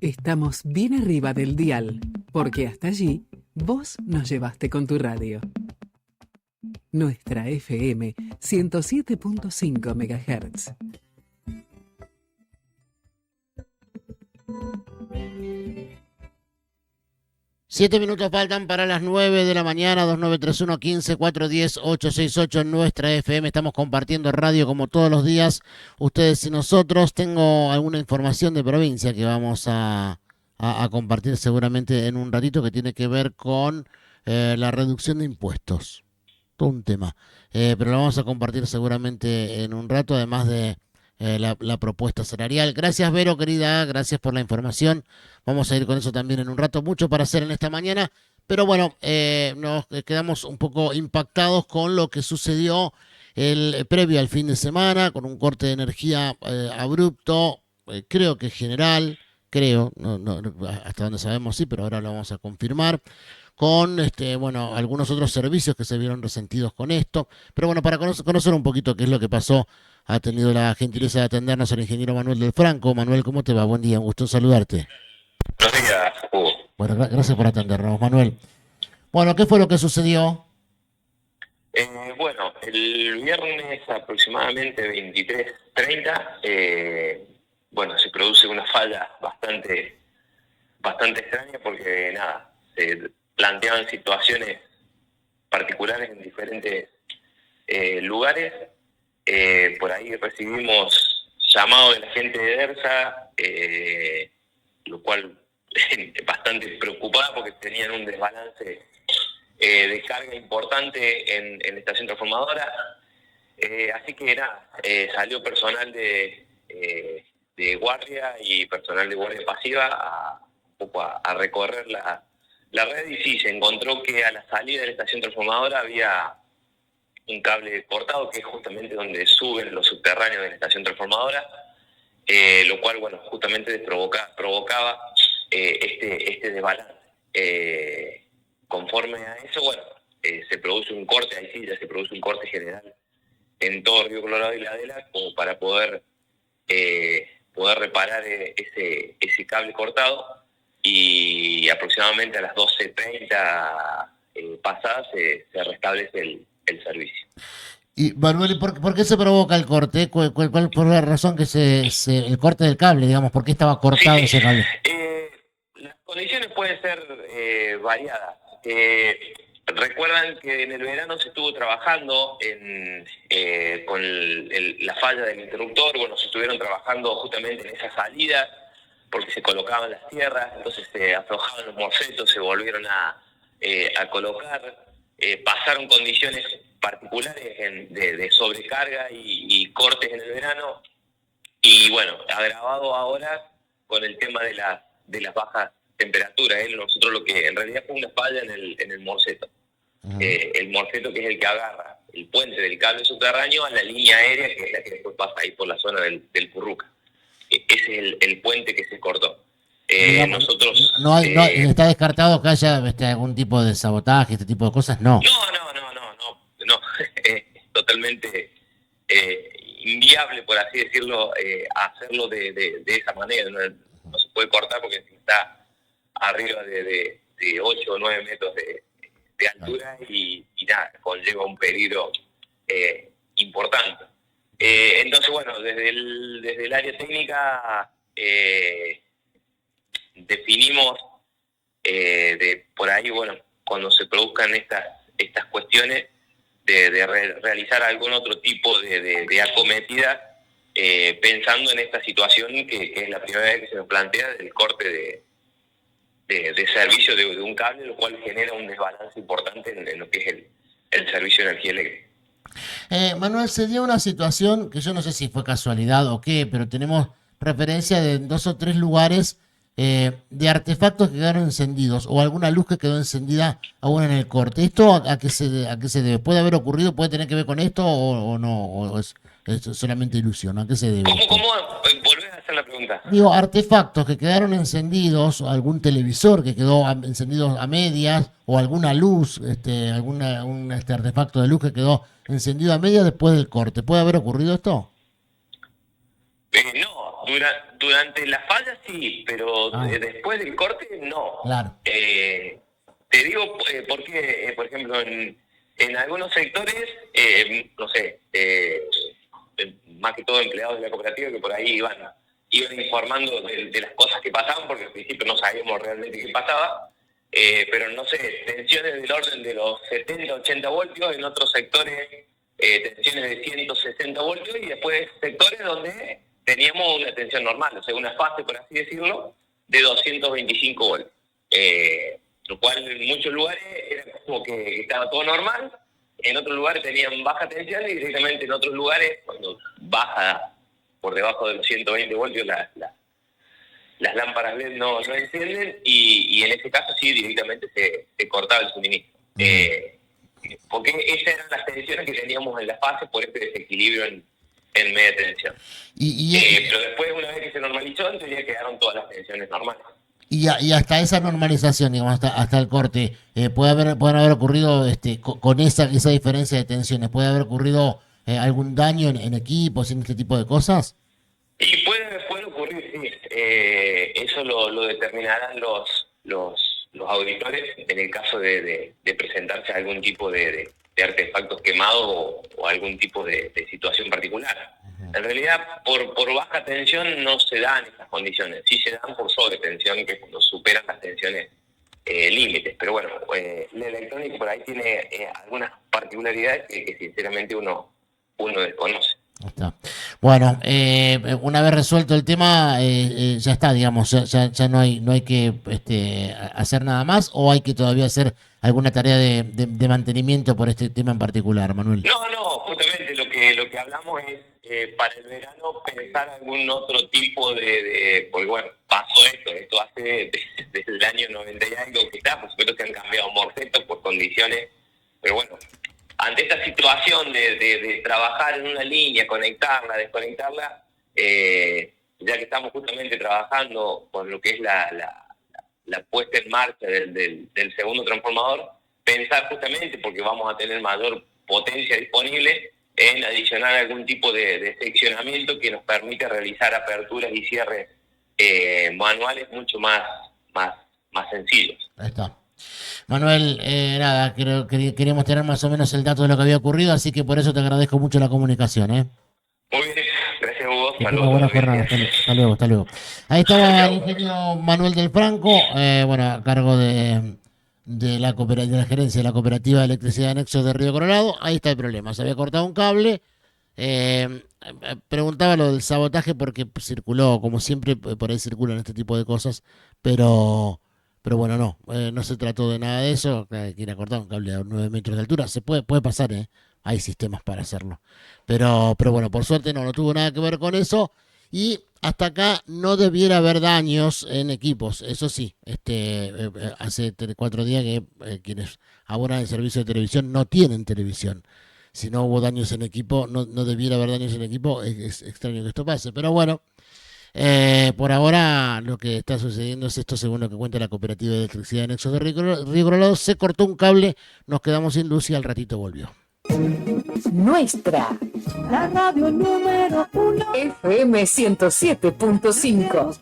Estamos bien arriba del dial, porque hasta allí vos nos llevaste con tu radio. Nuestra FM 107.5 MHz. Siete minutos faltan para las 9 de la mañana, 2931-15-410-868 en nuestra FM. Estamos compartiendo radio como todos los días, ustedes y nosotros. Tengo alguna información de provincia que vamos a compartir seguramente en un ratito, que tiene que ver con la reducción de impuestos. Todo un tema. Pero lo vamos a compartir seguramente en un rato, además de la propuesta salarial. Gracias, Vero, querida, gracias por la información. Vamos a ir con eso también en un rato. Mucho para hacer en esta mañana, pero bueno, nos quedamos un poco impactados con lo que sucedió previo al fin de semana, con un corte de energía abrupto, creo que general, no, hasta donde sabemos sí, pero ahora lo vamos a confirmar, con algunos otros servicios que se vieron resentidos con esto. Pero bueno, para conocer un poquito qué es lo que pasó, ha tenido la gentileza de atendernos el ingeniero Manuel del Franco. Manuel, ¿cómo te va? Buen día, un gusto en saludarte. Buenos días, Hugo. Bueno, gracias por atendernos, Manuel. Bueno, ¿qué fue lo que sucedió? Bueno, el viernes aproximadamente 23:30, se produce una falla bastante extraña, porque se planteaban situaciones particulares en diferentes lugares. Por ahí recibimos llamado de la gente de DERSA, lo cual bastante preocupada, porque tenían un desbalance de carga importante en la estación transformadora. Así que salió personal de guardia y personal de guardia pasiva a recorrer la red, y sí, se encontró que a la salida de la estación transformadora había un cable cortado, que es justamente donde suben los subterráneos de la estación transformadora, lo cual, justamente provocaba este desbalance. Conforme a eso, se produce un corte, ahí sí ya se produce un corte general en todo Río Colorado y La Adela, como para poder reparar ese cable cortado, y aproximadamente a las 12:30 pasadas se restablece el servicio. Y Manuel, ¿por qué se provoca el corte? ¿Cuál fue la razón que el corte del cable, digamos? ¿Por qué estaba cortado ese cable? Las condiciones pueden ser variadas. Recuerdan que en el verano se estuvo trabajando con la falla del interruptor. Se estuvieron trabajando justamente en esa salida, porque se colocaban las tierras, entonces se aflojaban los morcetos, se volvieron a colocar. Pasaron condiciones particulares de sobrecarga y cortes en el verano, y agravado ahora con el tema de las bajas temperaturas. Nosotros lo que en realidad fue una falla en el morceto. Uh-huh. El morceto, que es el que agarra el puente del cable subterráneo a la línea aérea, que es la que después pasa ahí por la zona del Curruca. Ese es el puente que se cortó. Nosotros ¿está descartado que haya algún tipo de sabotaje, este tipo de cosas? No. No. Es totalmente inviable, por así decirlo, hacerlo de esa manera. No se puede cortar, porque está arriba de 8 o 9 metros de altura, y conlleva un peligro importante. Entonces, desde el área técnica definimos por ahí, cuando se produzcan estas cuestiones, de realizar algún otro tipo de acometida, pensando en esta situación que es la primera vez que se nos plantea, del corte de servicio de un cable, lo cual genera un desbalance importante en lo que es el servicio de energía eléctrica. Manuel, se dio una situación que yo no sé si fue casualidad o qué, pero tenemos referencia de 2 o 3 lugares de artefactos que quedaron encendidos, o alguna luz que quedó encendida aún en el corte. ¿Esto a qué se debe? ¿Puede haber ocurrido? ¿Puede tener que ver con esto o no? ¿O es solamente ilusión? ¿A qué se debe? ¿Cómo? Volvés a hacer la pregunta. Digo, artefactos que quedaron encendidos, o algún televisor que quedó encendido a medias, o alguna luz, algún artefacto de luz que quedó encendido a medias después del corte. ¿Puede haber ocurrido esto? Durante la falla sí, pero después del corte no. Claro. Te digo porque, por ejemplo, en algunos sectores, no sé, más que todo empleados de la cooperativa que por ahí iban informando de las cosas que pasaban, porque al principio no sabíamos realmente qué pasaba, pero no sé, tensiones del orden de los 70, 80 voltios, en otros sectores tensiones de 160 voltios, y después sectores donde teníamos una tensión normal, o sea, una fase, por así decirlo, de 225 voltios. Lo cual en muchos lugares era como que estaba todo normal, en otros lugares tenían baja tensión, y directamente en otros lugares, cuando baja por debajo de los 120 voltios, las lámparas LED no encienden, y en ese caso sí, directamente se cortaba el suministro. Porque esas eran las tensiones que teníamos en la fase por este desequilibrio en media tensión. Pero después, una vez que se normalizó, en teoría quedaron todas las tensiones normales. Y hasta esa normalización, digamos, hasta el corte, pueden haber ocurrido con esa diferencia de tensiones, puede haber ocurrido algún daño en equipos, en este tipo de cosas. Y puede ocurrir, sí. Eso lo determinarán los auditores en el caso de presentarse a algún tipo de artefactos quemados o algún tipo de situación particular. En realidad, por baja tensión no se dan esas condiciones, sí se dan por sobretensión, que es cuando superan las tensiones límites. Pero bueno, la electrónica por ahí tiene algunas particularidades que sinceramente uno desconoce. Está. Bueno, una vez resuelto el tema, ya está, digamos, ya no hay que hacer nada más, o hay que todavía hacer alguna tarea de mantenimiento por este tema en particular, Manuel. No, justamente lo que hablamos es para el verano pensar algún otro tipo porque bueno, pasó esto hace desde el año 90 y algo que está, por supuesto que han cambiado morcetos por condiciones, pero bueno, ante esta situación de trabajar en una línea, conectarla, desconectarla, ya que estamos justamente trabajando con lo que es la puesta en marcha del segundo transformador, pensar justamente, porque vamos a tener mayor potencia disponible, en adicionar algún tipo de seccionamiento que nos permita realizar aperturas y cierres manuales mucho más sencillos. Ahí está. Manuel, nada, queríamos tener más o menos el dato de lo que había ocurrido, así que por eso te agradezco mucho la comunicación. Muy bien, gracias Hugo. Saludos. Buena jornada, hasta luego. Ahí estaba el ingeniero Manuel del Franco, a cargo de la gerencia de la Cooperativa de Electricidad Nexos de Río Colorado. Ahí está el problema, se había cortado un cable. Preguntaba lo del sabotaje porque circuló, como siempre, por ahí circulan este tipo de cosas, pero bueno, no se trató de nada de eso. Que ir a cortar un cable a 9 metros de altura, puede pasar, hay sistemas para hacerlo, pero bueno, por suerte no tuvo nada que ver con eso, y hasta acá no debiera haber daños en equipos. Eso sí, hace 4 días que quienes abonan el servicio de televisión no tienen televisión. Si no hubo daños en equipo, no debiera haber daños en equipo. Es extraño que esto pase, pero bueno, por ahora lo que está sucediendo es esto, según lo que cuenta la Cooperativa de Electricidad de Nexos de Río Colorado. Se cortó un cable, nos quedamos sin luz y al ratito volvió. Nuestra, la radio número 1, FM 107.5.